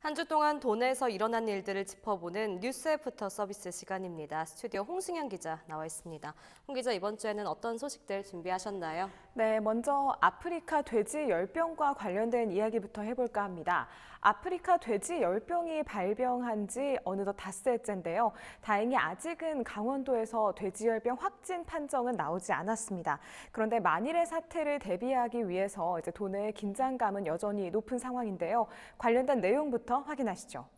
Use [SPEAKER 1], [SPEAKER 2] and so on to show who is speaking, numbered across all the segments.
[SPEAKER 1] 한 주 동안 도내에서 일어난 일들을 짚어보는 뉴스 애프터 서비스 시간입니다. 스튜디오 홍승현 기자 나와 있습니다. 홍 기자, 이번 주에는 어떤 소식들 준비하셨나요?
[SPEAKER 2] 네, 먼저 아프리카 돼지 열병과 관련된 이야기부터 해볼까 합니다. 아프리카 돼지 열병이 발병한 지 어느덧 닷새째인데요. 다행히 아직은 강원도에서 돼지 열병 확진 판정은 나오지 않았습니다. 그런데 만일의 사태를 대비하기 위해서 이제 도내의 긴장감은 여전히 높은 상황인데요. 관련된 내용부터 확인하시죠.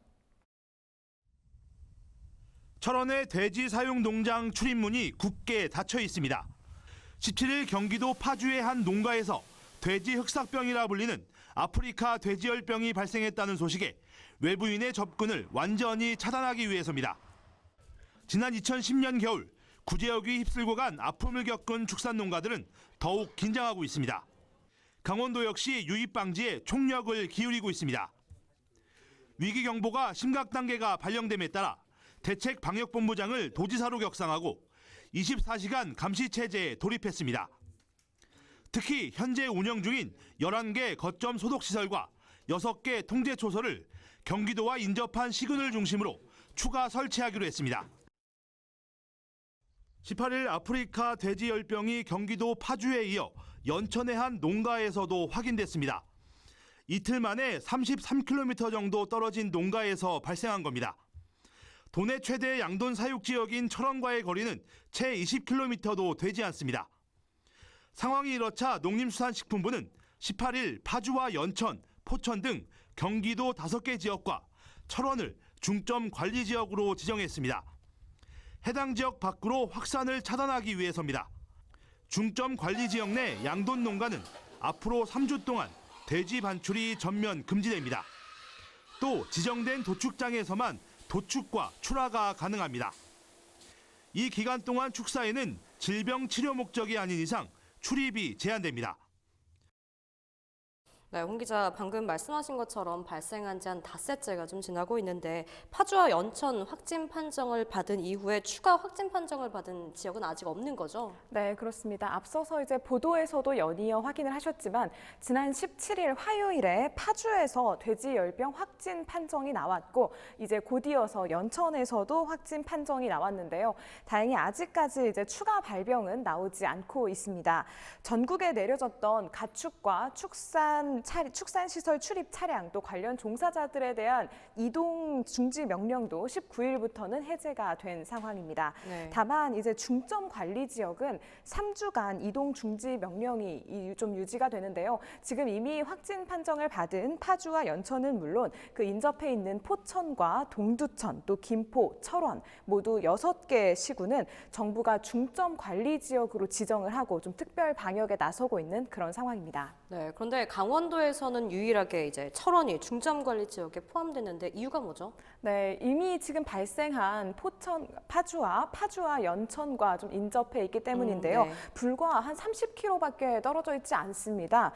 [SPEAKER 3] 철원의 돼지 사육 농장 출입문이 굳게 닫혀 있습니다. 17일 경기도 파주의 한 농가에서 돼지 흑사병이라 불리는 아프리카 돼지열병이 발생했다는 소식에 외부인의 접근을 완전히 차단하기 위해서입니다. 지난 2010년 겨울 구제역이 휩쓸고 간 아픔을 겪은 축산농가들은 더욱 긴장하고 있습니다. 강원도 역시 유입 방지에 총력을 기울이고 있습니다. 위기경보가 심각 단계가 발령됨에 따라 대책방역본부장을 도지사로 격상하고 24시간 감시체제에 돌입했습니다. 특히 현재 운영 중인 11개 거점 소독시설과 6개 통제초소를 경기도와 인접한 시군을 중심으로 추가 설치하기로 했습니다. 18일 아프리카 돼지열병이 경기도 파주에 이어 연천의 한 농가에서도 확인됐습니다. 이틀 만에 33km 정도 떨어진 농가에서 발생한 겁니다. 도내 최대 양돈 사육 지역인 철원과의 거리는 채 20km도 되지 않습니다. 상황이 이렇자 농림수산식품부는 18일 파주와 연천, 포천 등 경기도 5개 지역과 철원을 중점 관리 지역으로 지정했습니다. 해당 지역 밖으로 확산을 차단하기 위해서입니다. 중점 관리 지역 내 양돈 농가는 앞으로 3주 동안 돼지 반출이 전면 금지됩니다. 또 지정된 도축장에서만 도축과 출하가 가능합니다. 이 기간 동안 축사에는 질병 치료 목적이 아닌 이상 출입이 제한됩니다.
[SPEAKER 1] 네, 홍 기자, 방금 말씀하신 것처럼 발생한 지 한 닷새째가 좀 지나고 있는데 파주와 연천 확진 판정을 받은 이후에 추가 확진 판정을 받은 지역은 아직 없는 거죠?
[SPEAKER 2] 네, 그렇습니다. 앞서서 이제 보도에서도 연이어 확인을 하셨지만 지난 17일 화요일에 파주에서 돼지 열병 확진 판정이 나왔고 이제 곧이어서 연천에서도 확진 판정이 나왔는데요. 다행히 아직까지 이제 추가 발병은 나오지 않고 있습니다. 전국에 내려졌던 가축과 축산시설 출입 차량 또 관련 종사자들에 대한 이동 중지 명령도 19일부터는 해제가 된 상황입니다.
[SPEAKER 1] 네.
[SPEAKER 2] 다만 이제 중점 관리 지역은 3주간 이동 중지 명령이 좀 유지가 되는데요. 지금 이미 확진 판정을 받은 파주와 연천은 물론 그 인접해 있는 포천과 동두천 또 김포, 철원 모두 6개 시군은 정부가 중점 관리 지역으로 지정을 하고 좀 특별 방역에 나서고 있는 그런 상황입니다.
[SPEAKER 1] 네, 그런데 강원도에서는 유일하게 이제 철원이 중점 관리 지역에 포함됐는데 이유가 뭐죠?
[SPEAKER 2] 네, 이미 지금 발생한 파주와 연천과 좀 인접해 있기 때문인데요.
[SPEAKER 1] 네.
[SPEAKER 2] 불과 한 30km밖에 떨어져 있지 않습니다.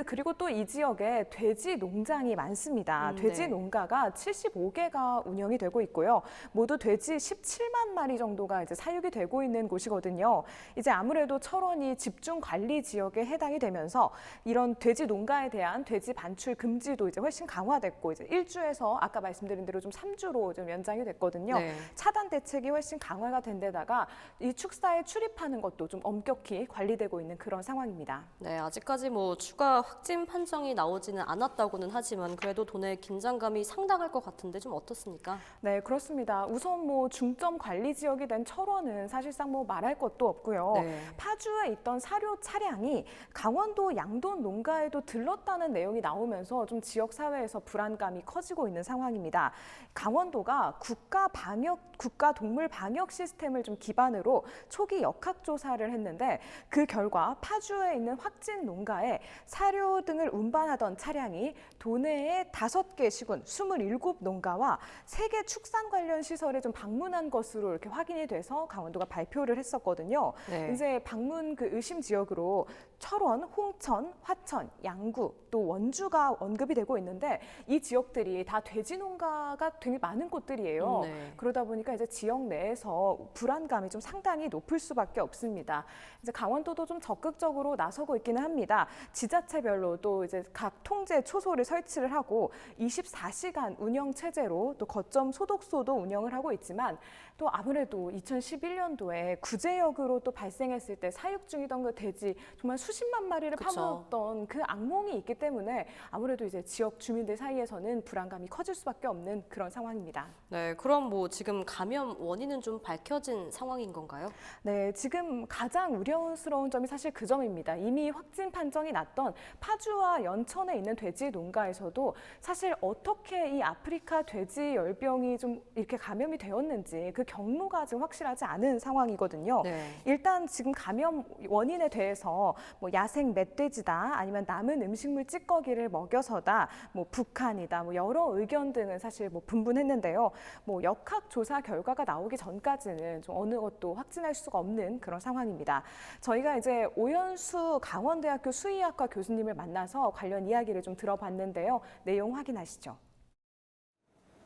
[SPEAKER 2] 그리고 또 이 지역에 돼지 농장이 많습니다. 돼지
[SPEAKER 1] 네.
[SPEAKER 2] 농가가 75개가 운영이 되고 있고요. 모두 돼지 17만 마리 정도가 이제 사육이 되고 있는 곳이거든요. 이제 아무래도 철원이 집중 관리 지역에 해당이 되면서 이런 돼지 농가에 대한 돼지 반출 금지도 이제 훨씬 강화됐고 이제 1주에서 아까 말씀드린 대로 좀 3주로 좀 연장이 됐거든요.
[SPEAKER 1] 네.
[SPEAKER 2] 차단 대책이 훨씬 강화가 된 데다가 이 축사에 출입하는 것도 좀 엄격히 관리되고 있는 그런 상황입니다.
[SPEAKER 1] 네, 아직까지 뭐 추가 확진 판정이 나오지는 않았다고는 하지만 그래도 도내 긴장감이 상당할 것 같은데 좀 어떻습니까?
[SPEAKER 2] 네, 그렇습니다. 우선 뭐 중점 관리 지역이 된 철원은 사실상 뭐 말할 것도 없고요.
[SPEAKER 1] 네.
[SPEAKER 2] 파주에 있던 사료 차량이 강원도 양돈 농가에도 들렀다는 내용이 나오면서 좀 지역 사회에서 불안감이 커지고 있는 상황입니다. 강원도가 국가 동물 방역 시스템을 좀 기반으로 초기 역학 조사를 했는데 그 결과 파주에 있는 확진 농가에 사료 등을 운반하던 차량이 도내의 5개 시군 27농가와 3개 축산 관련 시설에 좀 방문한 것으로 이렇게 확인이 돼서 강원도가 발표를 했었거든요.
[SPEAKER 1] 네.
[SPEAKER 2] 이제 방문 그 의심 지역으로 철원, 홍천, 화천, 양구, 또 원주가 언급이 되고 있는데 이 지역들이 다 돼지 농가가 되게 많은 곳들이에요.
[SPEAKER 1] 네.
[SPEAKER 2] 그러다 보니까 이제 지역 내에서 불안감이 좀 상당히 높을 수밖에 없습니다. 이제 강원도도 좀 적극적으로 나서고 있기는 합니다. 지자체별로 또 이제 각 통제 초소를 설치를 하고 24시간 운영 체제로 또 거점 소독소도 운영을 하고 있지만 또 아무래도 2011년도에 구제역으로 또 발생했을 때 사육 중이던 그 돼지 정말 수십만 마리를
[SPEAKER 1] 그쵸.
[SPEAKER 2] 파먹었던 그 악몽이 있기 때문에 아무래도 이제 지역 주민들 사이에서는 불안감이 커질 수밖에 없는 그런 상황입니다.
[SPEAKER 1] 네, 그럼 뭐 지금 감염 원인은 좀 밝혀진 상황인 건가요?
[SPEAKER 2] 네, 지금 가장 우려스러운 점이 사실 그 점입니다. 이미 확진 판정이 났던 파주와 연천에 있는 돼지 농가에서도 사실 어떻게 이 아프리카 돼지 열병이 좀 이렇게 감염이 되었는지 그 경로가 지금 확실하지 않은 상황이거든요.
[SPEAKER 1] 네.
[SPEAKER 2] 일단 지금 감염 원인에 대해서 뭐 야생 멧돼지다 아니면 남은 음식물 찌꺼기를 먹여서다 뭐 북한이다 뭐 여러 의견 등은 사실 뭐 분분했는데요. 뭐 역학 조사 결과가 나오기 전까지는 좀 어느 것도 확진할 수가 없는 그런 상황입니다. 저희가 이제 오연수 강원대학교 수의학과 교수님을 만나서 관련 이야기를 좀 들어봤는데요. 내용 확인하시죠.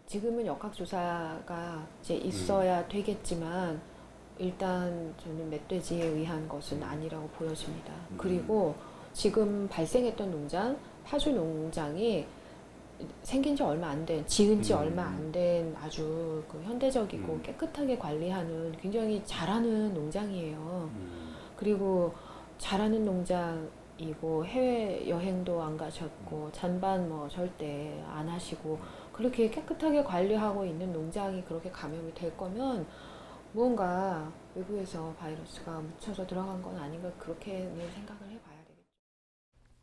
[SPEAKER 4] 지금은 역학조사가 이제 있어야 되겠지만 일단 저는 멧돼지에 의한 것은 아니라고 보여집니다. 그리고 지금 발생했던 농장, 파주 농장이 생긴 지 얼마 안 된, 지은 지 얼마 안 된 아주 그 현대적이고 깨끗하게 관리하는 굉장히 잘하는 농장이에요. 그리고 잘하는 농장이고 해외 여행도 안 가셨고 잔반 뭐 절대 안 하시고 그렇게 깨끗하게 관리하고 있는 농장이 그렇게 감염이 될 거면 무언가 외부에서 바이러스가 묻혀서 들어간 건 아닌가 그렇게는 생각을 해봐야 되겠죠.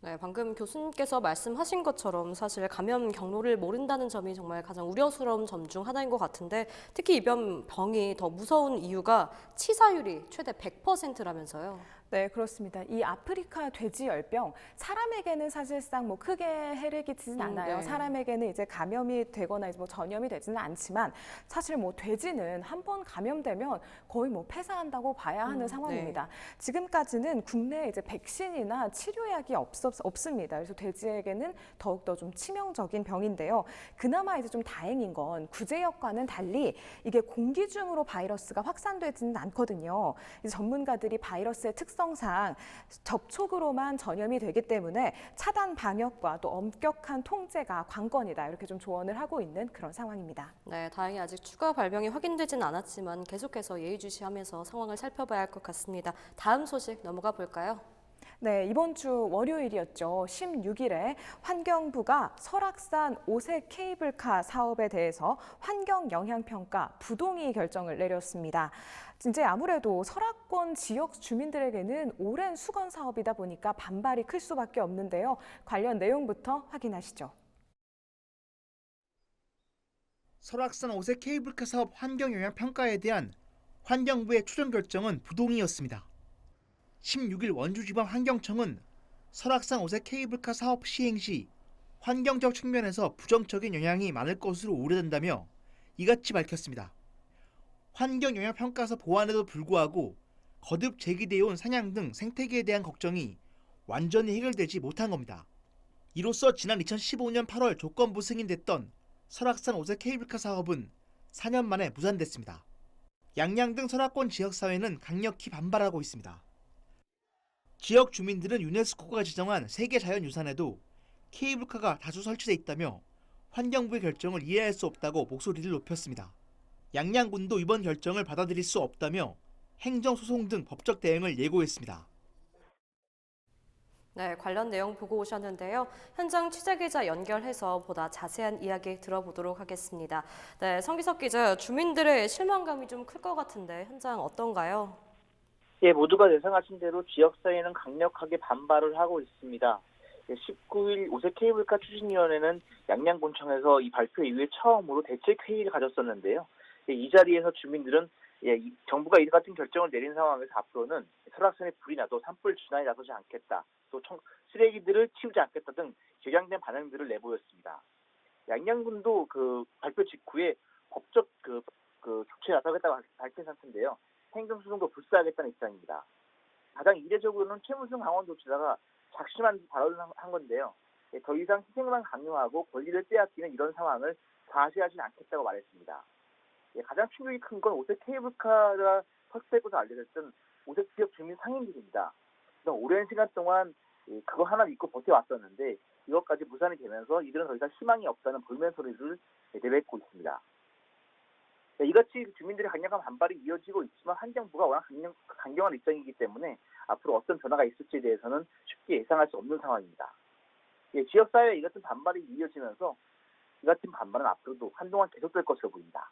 [SPEAKER 1] 네, 방금 교수님께서 말씀하신 것처럼 사실 감염 경로를 모른다는 점이 정말 가장 우려스러운 점 중 하나인 것 같은데 특히 이 병이 더 무서운 이유가 치사율이 최대 100%라면서요.
[SPEAKER 2] 네, 그렇습니다. 이 아프리카 돼지 열병 사람에게는 사실상 뭐 크게 해를 끼치진 않아요.
[SPEAKER 1] 네.
[SPEAKER 2] 사람에게는 이제 감염이 되거나 이제 뭐 전염이 되지는 않지만 사실 뭐 돼지는 한 번 감염되면 거의 뭐 폐사한다고 봐야 하는 상황입니다. 지금까지는 국내에 이제 백신이나 치료약이 없습니다. 그래서 돼지에게는 더욱더 좀 치명적인 병인데요. 그나마 이제 좀 다행인 건 구제역과는 달리 이게 공기 중으로 바이러스가 확산되지는 않거든요. 이제 전문가들이 바이러스의 특성상 접촉으로만 전염이 되기 때문에 차단 방역과 또 엄격한 통제가 관건이다. 이렇게 좀 조언을 하고 있는 그런 상황입니다.
[SPEAKER 1] 네, 다행히 아직 추가 발병이 확인되진 않았지만 계속해서 예의주시하면서 상황을 살펴봐야 할 것 같습니다. 다음 소식 넘어가 볼까요?
[SPEAKER 2] 네, 이번 주 월요일이었죠. 16일에 환경부가 설악산 오색 케이블카 사업에 대해서 환경영향평가 부동의 결정을 내렸습니다. 이제 아무래도 설악권 지역 주민들에게는 오랜 수건 사업이다 보니까 반발이 클 수밖에 없는데요. 관련 내용부터 확인하시죠.
[SPEAKER 5] 설악산 오색 케이블카 사업 환경영향평가에 대한 환경부의 최종 결정은 부동의였습니다. 16일 원주지방환경청은 설악산 오색 케이블카 사업 시행 시 환경적 측면에서 부정적인 영향이 많을 것으로 우려된다며 이같이 밝혔습니다. 환경영향평가서 보완에도 불구하고 거듭 제기되어 온 사냥 등 생태계에 대한 걱정이 완전히 해결되지 못한 겁니다. 이로써 지난 2015년 8월 조건부 승인됐던 설악산 오색 케이블카 사업은 4년 만에 무산됐습니다. 양양 등 설악권 지역사회는 강력히 반발하고 있습니다. 지역 주민들은 유네스코가 지정한 세계자연유산에도 케이블카가 다수 설치돼 있다며 환경부의 결정을 이해할 수 없다고 목소리를 높였습니다. 양양군도 이번 결정을 받아들일 수 없다며 행정소송 등 법적 대응을 예고했습니다.
[SPEAKER 1] 네, 관련 내용 보고 오셨는데요. 현장 취재기자 연결해서 보다 자세한 이야기 들어보도록 하겠습니다. 네, 성기석 기자, 주민들의 실망감이 좀 클 것 같은데 현장 어떤가요?
[SPEAKER 6] 예, 모두가 예상하신 대로 지역사회는 강력하게 반발을 하고 있습니다. 19일 오색 케이블카 추진위원회는 양양군청에서 이 발표 이후에 처음으로 대책회의를 가졌었는데요. 이 자리에서 주민들은 정부가 이 같은 결정을 내린 상황에서 앞으로는 설악산에 불이 나도 산불 진화에 나서지 않겠다, 또 쓰레기들을 치우지 않겠다 등 격양된 반응들을 내보였습니다. 양양군도 그 발표 직후에 법적 조치에 나서겠다고 밝힌 상태인데요. 행정소송도 불사하겠다는 입장입니다. 가장 이례적으로는 최문순 강원도지사가 작심한 발언을 한 건데요. 더 이상 희생만 강요하고 권리를 빼앗기는 이런 상황을 과시하지는 않겠다고 말했습니다. 가장 충격이 큰 건 오색 케이블카가 터치되고서 알려졌던 오색 지역 주민 상인들입니다. 오랜 시간 동안 그거 하나 믿고 버텨왔었는데 이것까지 무산이 되면서 이들은 더 이상 희망이 없다는 불면 소리를 내뱉고 있습니다. 이같이 주민들의 강력한 반발이 이어지고 있지만 환경부가 워낙 강경한 입장이기 때문에 앞으로 어떤 변화가 있을지에 대해서는 쉽게 예상할 수 없는 상황입니다. 지역사회의 이 같은 반발이 이어지면서 이 같은 반발은 앞으로도 한동안 계속될 것으로 보입니다.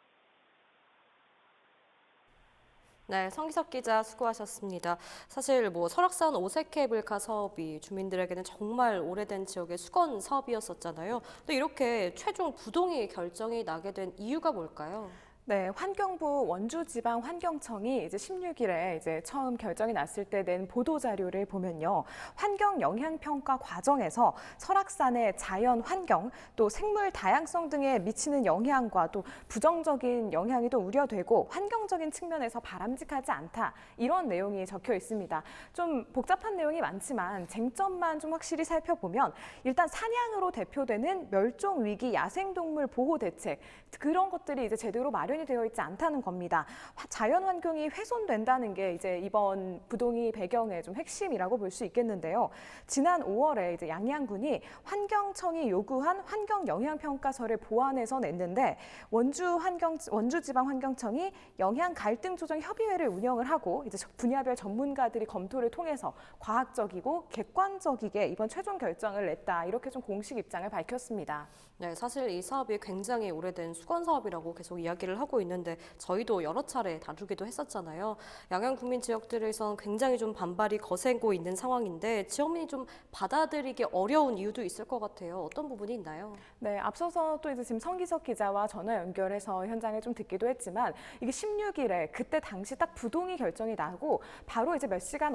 [SPEAKER 1] 네, 성기석 기자 수고하셨습니다. 사실 설악산 오색 케이블카 사업이 주민들에게는 정말 오래된 지역의 수건 사업이었었잖아요. 또 이렇게 최종 부동의 결정이 나게 된 이유가 뭘까요?
[SPEAKER 2] 네, 환경부 원주지방환경청이 이제 16일에 이제 처음 결정이 났을 때 낸 보도 자료를 보면요. 환경 영향 평가 과정에서 설악산의 자연 환경, 또 생물 다양성 등에 미치는 영향과 또 부정적인 영향이 또 우려되고 환경적인 측면에서 바람직하지 않다. 이런 내용이 적혀 있습니다. 좀 복잡한 내용이 많지만 쟁점만 좀 확실히 살펴보면 일단 사냥으로 대표되는 멸종 위기 야생동물 보호 대책 그런 것들이 이제 제대로 마련이 되어 있지 않다는 겁니다. 자연 환경이 훼손된다는 게 이제 이번 부동의 배경의 좀 핵심이라고 볼 수 있겠는데요. 지난 5월에 이제 양양군이 환경청이 요구한 환경 영향 평가서를 보완해서 냈는데 원주지방환경청이 영향 갈등 조정 협의회를 운영을 하고 이제 분야별 전문가들이 검토를 통해서 과학적이고 객관적이게 이번 최종 결정을 냈다. 이렇게 좀 공식 입장을 밝혔습니다.
[SPEAKER 1] 네, 사실 이 사업이 굉장히 오래된 수건 사업이라고 계속 이야기를 하고 있는데 저희도 여러 차례 다루기도 했었잖아요. 양양 구민 지역들에선 굉장히 좀 반발이 거세고 있는 상황인데 지역민이 좀 받아들이기 어려운 이유도 있을 것 같아요. 어떤 부분이 있나요?
[SPEAKER 2] 네, 앞서서 또 이제 지금 성기석 기자와 전화 연결해서 현장을 좀 듣기도 했지만 이게 16일에 그때 당시 딱 부동의 결정이 나고 바로 이제 몇 시간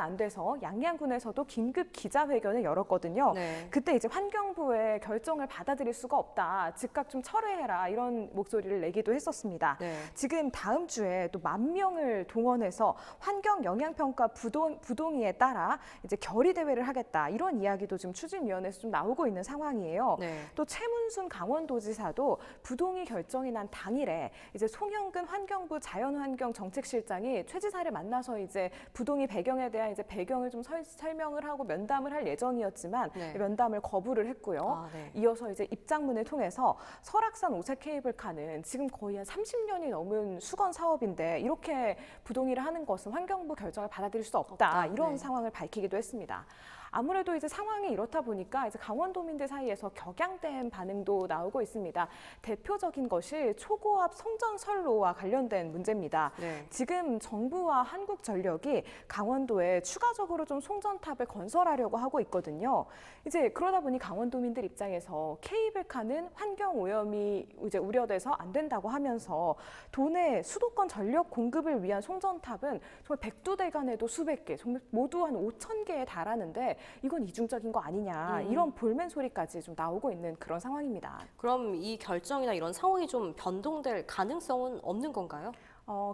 [SPEAKER 2] 안 돼서 양양군에서도 긴급 기자회견을 열었거든요.
[SPEAKER 1] 네.
[SPEAKER 2] 그때 이제 환경부의 결정을 받아들일 수가 없다. 즉각 좀 철회해라. 이런 목소리를 내기도 했었습니다.
[SPEAKER 1] 네.
[SPEAKER 2] 지금 다음 주에 또 10,000명을 동원해서 환경 영향 평가 부동의에 따라 이제 결의 대회를 하겠다. 이런 이야기도 지금 추진위원회에서 좀 나오고 있는 상황이에요.
[SPEAKER 1] 네.
[SPEAKER 2] 또 최문순 강원도지사도 부동의 결정이 난 당일에 이제 송영근 환경부 자연환경정책실장이 최 지사를 만나서 이제 부동의 배경에 대한 이제 배경을 좀 설명을 하고 면담을 할 예정이었지만
[SPEAKER 1] 네.
[SPEAKER 2] 면담을 거부를 했고요.
[SPEAKER 1] 네.
[SPEAKER 2] 이어서 이제 입장문을 통해서 설악산 오색 케이블카는 지금 거의 한 30년이 넘은 수건 사업인데 이렇게 부동의를 하는 것은 환경부 결정을 받아들일 수 없다. 이런
[SPEAKER 1] 네.
[SPEAKER 2] 상황을 밝히기도 했습니다. 아무래도 이제 상황이 이렇다 보니까 이제 강원도민들 사이에서 격양된 반응도 나오고 있습니다. 대표적인 것이 초고압 송전선로와 관련된 문제입니다.
[SPEAKER 1] 네.
[SPEAKER 2] 지금 정부와 한국전력이 강원도에 추가적으로 좀 송전탑을 건설하려고 하고 있거든요. 이제 그러다 보니 강원도민들 입장에서 케이블카는 환경 오염이 이제 우려돼서 안 된다고 하면서 도내 수도권 전력 공급을 위한 송전탑은 정말 백두대간에도 수백 개, 정말 모두 한 5,000개에 달하는데 이건 이중적인 거 아니냐 이런 볼멘 소리까지 좀 나오고 있는 그런 상황입니다.
[SPEAKER 1] 그럼 이 결정이나 이런 상황이 좀 변동될 가능성은 없는 건가요?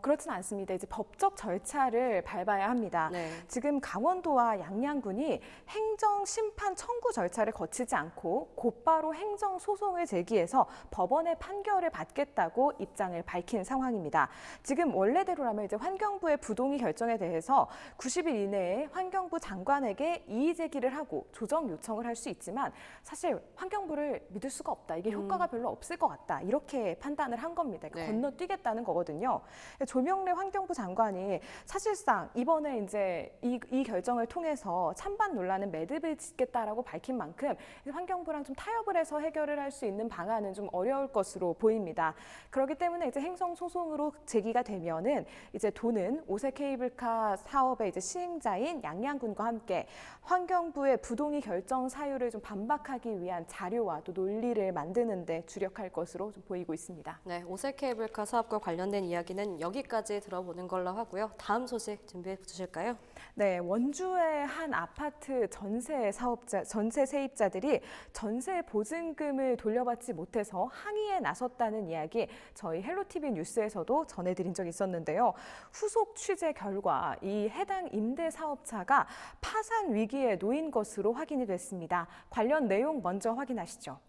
[SPEAKER 2] 그렇진 않습니다. 이제 법적 절차를 밟아야 합니다.
[SPEAKER 1] 네.
[SPEAKER 2] 지금 강원도와 양양군이 행정 심판 청구 절차를 거치지 않고 곧바로 행정 소송을 제기해서 법원의 판결을 받겠다고 입장을 밝힌 상황입니다. 지금 원래대로라면 이제 환경부의 부동의 결정에 대해서 90일 이내에 환경부 장관에게 이의 제기를 하고 조정 요청을 할 수 있지만 사실 환경부를 믿을 수가 없다. 이게 효과가 별로 없을 것 같다. 이렇게 판단을 한 겁니다. 그러니까
[SPEAKER 1] 네.
[SPEAKER 2] 건너뛰겠다는 거거든요. 조명래 환경부 장관이 사실상 이번에 이제 이 결정을 통해서 찬반 논란은 매듭을 짓겠다라고 밝힌 만큼 환경부랑 좀 타협을 해서 해결을 할 수 있는 방안은 좀 어려울 것으로 보입니다. 그렇기 때문에 이제 행정 소송으로 제기가 되면은 이제 도는 오색 케이블카 사업의 이제 시행자인 양양군과 함께 환경부의 부동의 결정 사유를 좀 반박하기 위한 자료와 또 논리를 만드는 데 주력할 것으로 좀 보이고 있습니다.
[SPEAKER 1] 네, 오색 케이블카 사업과 관련된 이야기는 이야기는 여기까지 들어보는 걸로 하고요. 다음 소식 준비해 주실까요?
[SPEAKER 2] 네, 원주의 한 아파트 전세 세입자들이 전세 보증금을 돌려받지 못해서 항의에 나섰다는 이야기 저희 헬로티비 뉴스에서도 전해드린 적이 있었는데요. 후속 취재 결과 이 해당 임대 사업자가 파산 위기에 놓인 것으로 확인이 됐습니다. 관련 내용 먼저 확인하시죠.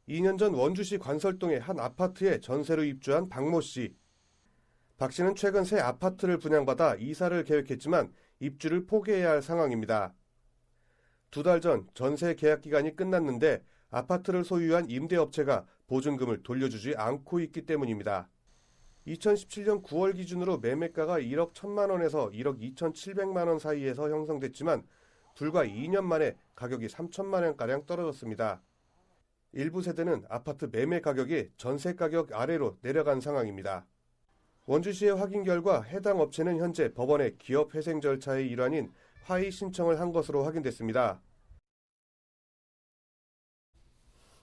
[SPEAKER 7] 2년 전 원주시 관설동의 한 아파트에 전세로 입주한 박모 씨. 박 씨는 최근 새 아파트를 분양받아 이사를 계획했지만 입주를 포기해야 할 상황입니다. 2달 전 전세 계약 기간이 끝났는데 아파트를 소유한 임대업체가 보증금을 돌려주지 않고 있기 때문입니다. 2017년 9월 기준으로 매매가가 1억 1천만 원에서 1억 2,700만 원 사이에서 형성됐지만 불과 2년 만에 가격이 3천만 원가량 떨어졌습니다. 일부 세대는 아파트 매매 가격이 전세 가격 아래로 내려간 상황입니다. 원주시의 확인 결과 해당 업체는 현재 법원에 기업 회생 절차의 일환인 화의 신청을 한 것으로 확인됐습니다.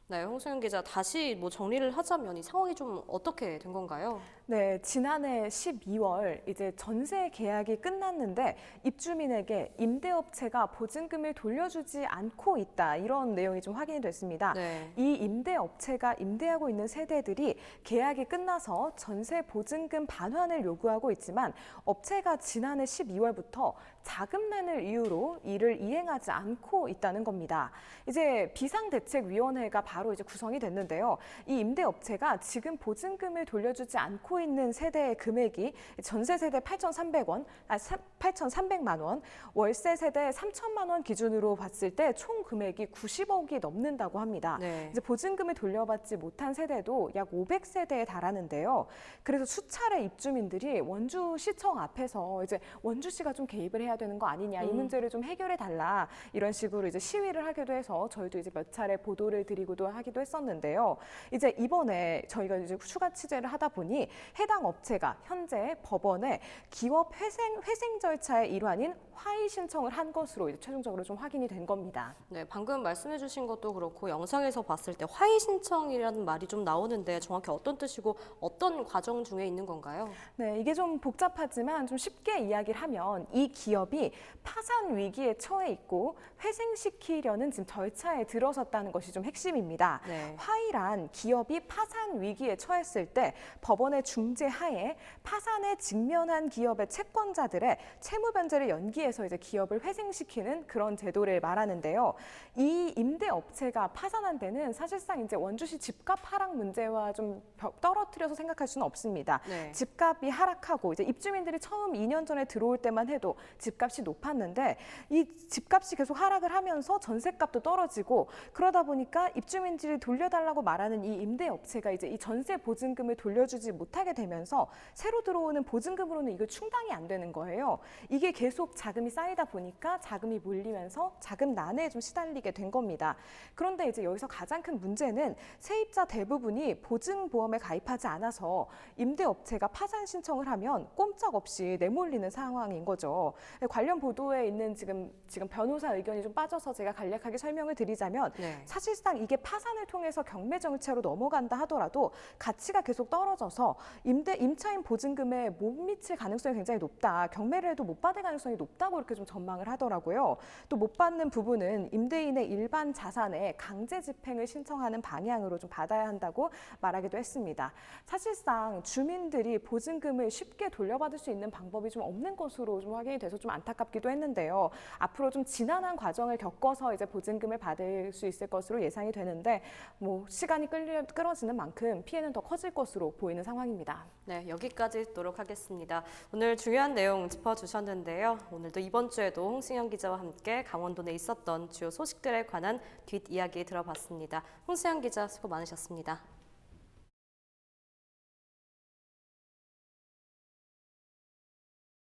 [SPEAKER 1] 네, 홍수연 기자, 다시 정리를 하자면 이 상황이 좀 어떻게 된 건가요?
[SPEAKER 2] 네, 지난해 12월 이제 전세 계약이 끝났는데 입주민에게 임대업체가 보증금을 돌려주지 않고 있다, 이런 내용이 좀 확인이 됐습니다.
[SPEAKER 1] 네.
[SPEAKER 2] 이 임대업체가 임대하고 있는 세대들이 계약이 끝나서 전세 보증금 반환을 요구하고 있지만 업체가 지난해 12월부터 자금난을 이유로 이를 이행하지 않고 있다는 겁니다. 이제 비상대책위원회가 바로 이제 구성이 됐는데요. 이 임대업체가 지금 보증금을 돌려주지 않고 있는 세대의 금액이 전세 세대 8,300만 원, 월세 세대 3천만 원 기준으로 봤을 때 총 금액이 90억이 넘는다고 합니다.
[SPEAKER 1] 네.
[SPEAKER 2] 이제 보증금을 돌려받지 못한 세대도 약 500세대에 달하는데요. 그래서 수차례 입주민들이 원주시청 앞에서 이제 원주시가 좀 개입을 해야 되는 거 아니냐, 이 문제를 좀 해결해 달라, 이런 식으로 이제 시위를 하기도 해서 저희도 이제 몇 차례 보도를 드리기도 하기도 했었는데요. 이제 이번에 저희가 이제 추가 취재를 하다 보니 해당 업체가 현재 법원에 기업 회생 절차의 일환인 화의 신청을 한 것으로 이제 최종적으로 좀 확인이 된 겁니다.
[SPEAKER 1] 네, 방금 말씀해주신 것도 그렇고 영상에서 봤을 때 화의 신청이라는 말이 좀 나오는데 정확히 어떤 뜻이고 어떤 과정 중에 있는 건가요?
[SPEAKER 2] 네, 이게 좀 복잡하지만 좀 쉽게 이야기를 하면 이 기업이 파산 위기에 처해 있고 회생시키려는 지금 절차에 들어섰다는 것이 좀 핵심입니다.
[SPEAKER 1] 네.
[SPEAKER 2] 화의란 기업이 파산 위기에 처했을 때 법원의 중재 하에 파산에 직면한 기업의 채권자들의 채무 변제를 연기해서 이제 기업을 회생시키는 그런 제도를 말하는데요. 이 임대업체가 파산한 데는 사실상 이제 원주시 집값 하락 문제와 좀 떨어뜨려서 생각할 수는 없습니다.
[SPEAKER 1] 네.
[SPEAKER 2] 집값이 하락하고 이제 입주민들이 처음 2년 전에 들어올 때만 해도 집값이 높았는데 이 집값이 계속 하락을 하면서 전세값도 떨어지고 그러다 보니까 입주민들이 돌려달라고 말하는 이 임대업체가 이제 이 전세 보증금을 돌려주지 못하게 되면서 새로 들어오는 보증금으로는 이거 충당이 안 되는 거예요. 이게 계속 자금이 쌓이다 보니까 자금이 몰리면서 자금난에 좀 시달리게 된 겁니다. 그런데 이제 여기서 가장 큰 문제는 세입자 대부분이 보증보험에 가입하지 않아서 임대업체가 파산 신청을 하면 꼼짝없이 내몰리는 상황인 거죠. 관련 보도에 있는 지금 변호사 의견이 좀 빠져서 제가 간략하게 설명을 드리자면
[SPEAKER 1] 네.
[SPEAKER 2] 사실상 이게 파산을 통해서 경매 정체로 넘어간다 하더라도 가치가 계속 떨어져서 임차인 보증금에 못 미칠 가능성이 굉장히 높다. 경매를 해도 못 받을 가능성이 높다고 이렇게 좀 전망을 하더라고요. 또 못 받는 부분은 임대인의 일반 자산에 강제 집행을 신청하는 방향으로 좀 받아야 한다고 말하기도 했습니다. 사실상 주민들이 보증금을 쉽게 돌려받을 수 있는 방법이 좀 없는 것으로 좀 확인이 돼서 좀 안타깝기도 했는데요. 앞으로 좀 지난한 과정을 겪어서 이제 보증금을 받을 수 있을 것으로 예상이 되는데 뭐 시간이 끌어지는 만큼 피해는 더 커질 것으로 보이는 상황입니다.
[SPEAKER 1] 네, 여기까지 듣도록 하겠습니다. 오늘 중요한 내용 짚어주셨는데요. 오늘도 이번 주에도 홍승현 기자와 함께 강원도 내 있었던 주요 소식들에 관한 뒷이야기 들어봤습니다. 홍승현 기자 수고 많으셨습니다.